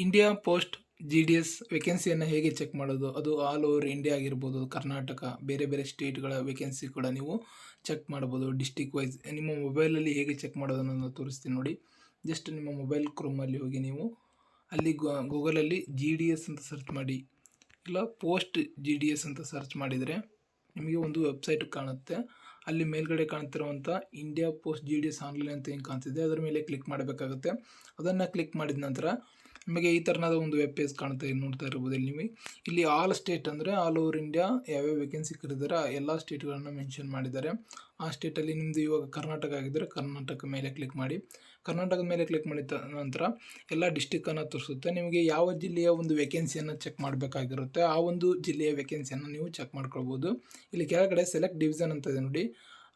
India post GDS ವೇಕೆನ್ಸಿಯನ್ನು ಹೇಗೆ check ಮಾಡೋದು? ಅದು ಆಲ್ ಓವರ್ ಇಂಡಿಯಾ ಆಗಿರ್ಬೋದು, ಕರ್ನಾಟಕ, ಬೇರೆ ಬೇರೆ ಸ್ಟೇಟ್‌ಗಳ ವೇಕೆನ್ಸಿ ಕೂಡ ನೀವು ಚೆಕ್ ಮಾಡ್ಬೋದು. ಡಿಸ್ಟ್ರಿಕ್ಟ್ ವೈಸ್ ನಿಮ್ಮ ಮೊಬೈಲಲ್ಲಿ ಹೇಗೆ ಚೆಕ್ ಮಾಡೋದನ್ನು ನಾನು ತೋರಿಸ್ತೀನಿ ನೋಡಿ. ಜಸ್ಟ್ ನಿಮ್ಮ ಮೊಬೈಲ್ ಕ್ರೋಮಲ್ಲಿ ಹೋಗಿ ನೀವು ಅಲ್ಲಿ ಗೂಗಲಲ್ಲಿ GDS ಅಂತ ಸರ್ಚ್ ಮಾಡಿ, ಇಲ್ಲ ಪೋಸ್ಟ್ GDS ಅಂತ ಸರ್ಚ್ ಮಾಡಿದರೆ ನಿಮಗೆ ಒಂದು ವೆಬ್ಸೈಟ್ ಕಾಣುತ್ತೆ. ಅಲ್ಲಿ ಮೇಲ್ಗಡೆ ಕಾಣ್ತಿರುವಂಥ ಇಂಡಿಯಾ ಪೋಸ್ಟ್ GDS ಆನ್ಲೈನ್ ಅಂತ ಏನು ಕಾಣ್ತಿದೆ ಅದರ ಮೇಲೆ ಕ್ಲಿಕ್ ಮಾಡಬೇಕಾಗುತ್ತೆ. ಅದನ್ನು ಕ್ಲಿಕ್ ಮಾಡಿದ ನಂತರ ನಿಮಗೆ ಈ ಥರನಾದ ಒಂದು ವೆಬ್ ಪೇಜ್ ಕಾಣ್ತಾ ನೋಡ್ತಾ ಇರ್ಬೋದು. ಇಲ್ಲಿ ನೀವು ಇಲ್ಲಿ ಆಲ್ ಸ್ಟೇಟ್ ಅಂದರೆ ಆಲ್ ಓವರ್ ಇಂಡಿಯಾ ಯಾವ್ಯಾವ ವೇಕೆನ್ಸಿ ಕರೆದಿದ್ದಾರೆ ಆ ಎಲ್ಲ ಸ್ಟೇಟ್ಗಳನ್ನು ಮೆನ್ಷನ್ ಮಾಡಿದ್ದಾರೆ. ಆ ಸ್ಟೇಟಲ್ಲಿ ನಿಮ್ಮದು ಇವಾಗ ಕರ್ನಾಟಕ ಆಗಿದ್ದರೆ ಕರ್ನಾಟಕ ಮೇಲೆ ಕ್ಲಿಕ್ ಮಾಡಿ. ಕರ್ನಾಟಕದ ಮೇಲೆ ಕ್ಲಿಕ್ ಮಾಡಿದ ನಂತರ ಎಲ್ಲ ಡಿಸ್ಟಿಕ್ಕನ್ನು ತೋರಿಸುತ್ತೆ. ನಿಮಗೆ ಯಾವ ಜಿಲ್ಲೆಯ ಒಂದು ವೇಕೆನ್ಸಿಯನ್ನು ಚೆಕ್ ಮಾಡಬೇಕಾಗಿರುತ್ತೆ ಆ ಒಂದು ಜಿಲ್ಲೆಯ ವೇಕೆನ್ಸಿಯನ್ನು ನೀವು ಚೆಕ್ ಮಾಡ್ಕೊಳ್ಬೋದು. ಇಲ್ಲಿ ಕೆಳಗಡೆ ಸೆಲೆಕ್ಟ್ ಡಿವಿಷನ್ ಅಂತ ಇದೆ ನೋಡಿ,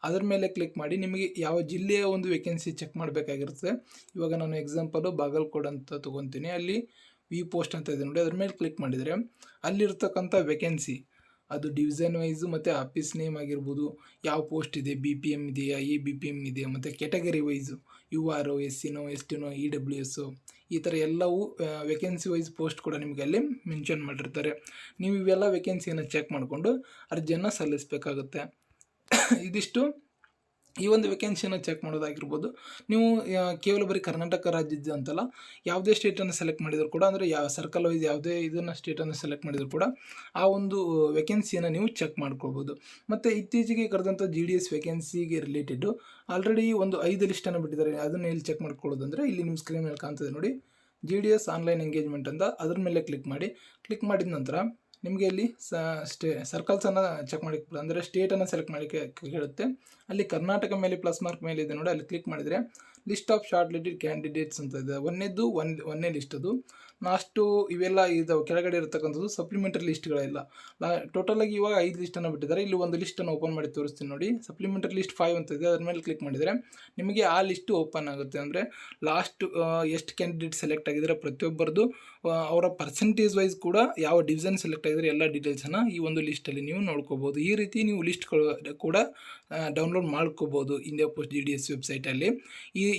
ಅದರ ಮೇಲೆ ಕ್ಲಿಕ್ ಮಾಡಿ ನಿಮಗೆ ಯಾವ ಜಿಲ್ಲೆಯ ಒಂದು ವೇಕೆನ್ಸಿ ಚೆಕ್ ಮಾಡಬೇಕಾಗಿರುತ್ತೆ. ಇವಾಗ ನಾನು ಎಕ್ಸಾಂಪಲು ಬಾಗಲಕೋಟೆ ಅಂತ ತೊಗೊತೀನಿ. ಅಲ್ಲಿ ವಿ ಪೋಸ್ಟ್ ಅಂತ ಇದೆ ನೋಡಿ, ಅದ್ರ ಮೇಲೆ ಕ್ಲಿಕ್ ಮಾಡಿದರೆ ಅಲ್ಲಿರ್ತಕ್ಕಂಥ ವೇಕೆನ್ಸಿ ಅದು ಡಿವಿಷನ್ ವೈಸು ಮತ್ತು ಆಫೀಸ್ ನೇಮ್ ಆಗಿರ್ಬೋದು, ಯಾವ ಪೋಸ್ಟ್ ಇದೆ, BPM ಇದೆಯಾ, BPM ಇದೆಯಾ, ಮತ್ತು category wise UR, SC, ST, EWS ಈ ಥರ ಎಲ್ಲವೂ ವೇಕೆನ್ಸಿ ವೈಸ್ ಪೋಸ್ಟ್ ಕೂಡ ನಿಮಗೆ ಅಲ್ಲಿ ಮೆನ್ಷನ್ ಮಾಡಿರ್ತಾರೆ. ನೀವು ಇವೆಲ್ಲ ವೇಕೆನ್ಸಿಯನ್ನು ಚೆಕ್ ಮಾಡಿಕೊಂಡು ಅರ್ಜಿಯನ್ನು ಸಲ್ಲಿಸಬೇಕಾಗುತ್ತೆ. ಇದಿಷ್ಟು ಈ ಒಂದು ವೇಕೆನ್ಸಿಯನ್ನು ಚೆಕ್ ಮಾಡೋದಾಗಿರ್ಬೋದು. ನೀವು ಕೇವಲ ಬರೀ ಕರ್ನಾಟಕ ರಾಜ್ಯದ ಅಂತಲ್ಲ, ಯಾವುದೇ ಸ್ಟೇಟನ್ನು ಸೆಲೆಕ್ಟ್ ಮಾಡಿದರೂ ಕೂಡ, ಅಂದರೆ ಯಾವ ಸರ್ಕಲ್ ವೈಸ್ ಯಾವುದೇ ಇದನ್ನು ಸ್ಟೇಟನ್ನು ಸೆಲೆಕ್ಟ್ ಮಾಡಿದರೂ ಕೂಡ ಆ ಒಂದು ವೇಕೆನ್ಸಿಯನ್ನು ನೀವು ಚೆಕ್ ಮಾಡ್ಕೊಳ್ಬೋದು. ಮತ್ತು ಇತ್ತೀಚೆಗೆ ಕರೆದಂಥ GDS ವೇಕೆನ್ಸಿಗೆ ರಿಲೇಟೆಡು ಆಲ್ರೆಡಿ ಒಂದು 5 ಲಿಸ್ಟನ್ನು ಬಿಟ್ಟಿದ್ದಾರೆ. ಅದನ್ನು ಎಲ್ಲಿ ಚೆಕ್ ಮಾಡ್ಕೊಳ್ಳೋದಂದರೆ ಇಲ್ಲಿ ನಿಮ್ಮ ಸ್ಕ್ರೀನ್ ಮೇಲೆ ಕಾಣ್ತದೆ ನೋಡಿ, GDS ಆನ್ಲೈನ್ ಎಂಗೇಜ್ಮೆಂಟ್ ಅಂತ ಅದ್ರ ಮೇಲೆ ಕ್ಲಿಕ್ ಮಾಡಿ. ಕ್ಲಿಕ್ ಮಾಡಿದ ನಂತರ ನಿಮಗೆ ಇಲ್ಲಿ ಸರ್ಕಲ್ಸನ್ನು ಚೆಕ್ ಮಾಡಿ, ಅಂದರೆ ಸ್ಟೇಟನ್ನು ಸೆಲೆಕ್ಟ್ ಮಾಡಿ ಕೇಳುತ್ತೆ. ಅಲ್ಲಿ ಕರ್ನಾಟಕ ಮೇಲೆ ಪ್ಲಸ್ ಮಾರ್ಕ್ ಮೇಲೆ ಇದೆ ನೋಡಿ, ಅಲ್ಲಿ ಕ್ಲಿಕ್ ಮಾಡಿದರೆ list of short listed candidates ಅಂತ ಇದೆ. ಒಂದನೇ ಲಿಸ್ಟ್ ಅದು. ಲಾಸ್ಟು ಇವೆಲ್ಲ ಇದಾವೆ, ಕೆಳಗಡೆ ಇರತಕ್ಕಂಥದ್ದು ಸಪ್ಲಿಮೆಂಟರಿ ಲಿಸ್ಟ್ಗಳೆಲ್ಲ. ಟೋಟಲಾಗಿ ಇವಾಗ 5 ಲಿಸ್ಟನ್ನು ಬಿಟ್ಟಿದ್ದಾರೆ. ಇಲ್ಲಿ ಒಂದು ಲಿಸ್ಟನ್ನು ಓಪನ್ ಮಾಡಿ ತೋರಿಸ್ತೀನಿ ನೋಡಿ. ಸಪ್ಲಿಮೆಂಟರಿ ಲಿಸ್ಟ್ 5 ಅಂತ ಇದೆ, ಅದ್ರ ಮೇಲೆ ಕ್ಲಿಕ್ ಮಾಡಿದರೆ ನಿಮಗೆ ಆ ಲಿಸ್ಟು ಓಪನ್ ಆಗುತ್ತೆ. ಅಂದರೆ ಲಾಸ್ಟ್ ಎಷ್ಟು ಕ್ಯಾಂಡಿಡೇಟ್ ಸೆಲೆಕ್ಟ್ ಆಗಿದ್ದಾರೆ ಪ್ರತಿಯೊಬ್ಬರದು ಅವರ ಪರ್ಸೆಂಟೇಜ್ ವೈಸ್ ಕೂಡ ಯಾವ ಡಿವಿಷನ್ ಸೆಲೆಕ್ಟ್ ಆಗಿದ್ದಾರೆ ಎಲ್ಲ ಡೀಟೇಲ್ಸನ್ನು ಈ ಒಂದು ಲಿಸ್ಟಲ್ಲಿ ನೀವು ನೋಡ್ಕೋಬೋದು. ಈ ರೀತಿ ನೀವು ಲಿಸ್ಟ್ಗಳು ಕೂಡ ಡೌನ್ಲೋಡ್ ಮಾಡ್ಕೋಬೋದು ಇಂಡಿಯಾ ಪೋಸ್ಟ್ GDS ವೆಬ್ಸೈಟಲ್ಲಿ.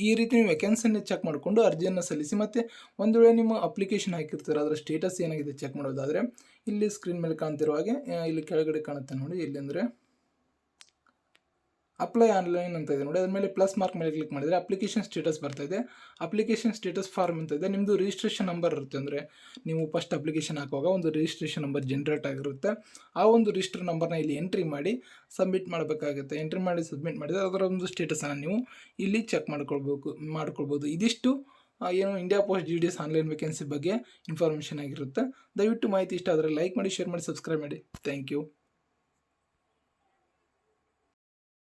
ಈ ರೀತಿ ನೀವು ವೇಕೆನ್ಸಿಯನ್ನು ಚೆಕ್ ಮಾಡಿಕೊಂಡು ಅರ್ಜಿಯನ್ನು ಸಲ್ಲಿಸಿ. ಮತ್ತು ಒಂದು ವೇಳೆ ನಿಮ್ಮ ಅಪ್ಲಿಕೇಶನ್ ಹಾಕಿರ್ತಾರೆ ಅದರ ಸ್ಟೇಟಸ್ ಏನಾಗಿದೆ ಚೆಕ್ ಮಾಡೋದಾದರೆ ಇಲ್ಲಿ ಸ್ಕ್ರೀನ್ ಮೇಲೆ ಕಾಣ್ತಿರೋ ಹಾಗೆ ಇಲ್ಲಿ ಕೆಳಗಡೆ ಕಾಣುತ್ತೆ ನೋಡಿ, ಇಲ್ಲಿ ಅಂದರೆ ಅಪ್ಲೈ ಆನ್ಲೈನ್ ಅಂತ ಇದೆ ನೋಡಿ, ಅದ್ರ ಮೇಲೆ ಪ್ಲಸ್ ಮಾರ್ಕ್ ಮೇಲೆ ಕ್ಲಿಕ್ ಮಾಡಿದರೆ ಅಪ್ಲಿಕೇಶನ್ ಸ್ಟೇಟಸ್ ಬರ್ತಾ ಇದೆ. ಅಪ್ಲಿಕೇಶನ್ ಸ್ಟೇಟಸ್ ಫಾರ್ಮ್ ಅಂತ ಇದೆ. ನಿಮ್ಮದು ರಿಜಿಸ್ಟ್ರೇಷನ್ ನಂಬರ್ ಇರುತ್ತೆ, ಅಂದರೆ ನೀವು ಫಸ್ಟ್ ಅಪ್ಲಿಕೇಶನ್ ಹಾಕುವಾಗ ಒಂದು ರಿಜಿಸ್ಟ್ರೇಷನ್ ನಂಬರ್ ಜನ್ರೇಟ್ ಆಗಿರುತ್ತೆ. ಆ ಒಂದು ರಿಜಿಸ್ಟರ್ ನಂಬರ್ನ ಇಲ್ಲಿ ಎಂಟ್ರಿ ಮಾಡಿ ಸಬ್ಮಿಟ್ ಮಾಡಬೇಕಾಗುತ್ತೆ. ಎಂಟ್ರಿ ಮಾಡಿ ಸಬ್ಮಿಟ್ ಮಾಡಿದರೆ ಅದರ ಒಂದು ಸ್ಟೇಟಸನ್ನು ನೀವು ಇಲ್ಲಿ ಚೆಕ್ ಮಾಡ್ಕೊಳ್ಬೋದು. ಇದಿಷ್ಟು ಏನು India post GDS online vacancy ಬಗ್ಗೆ ಇನ್ಫಾರ್ಮೇಷನ್ ಆಗಿರುತ್ತೆ. ದಯವಿಟ್ಟು ಮಾಹಿತಿ ಇಷ್ಟ ಆದರೆ ಲೈಕ್ ಮಾಡಿ, ಶೇರ್ ಮಾಡಿ, ಸಬ್ಸ್ಕ್ರೈಬ್ ಮಾಡಿ. Thank you.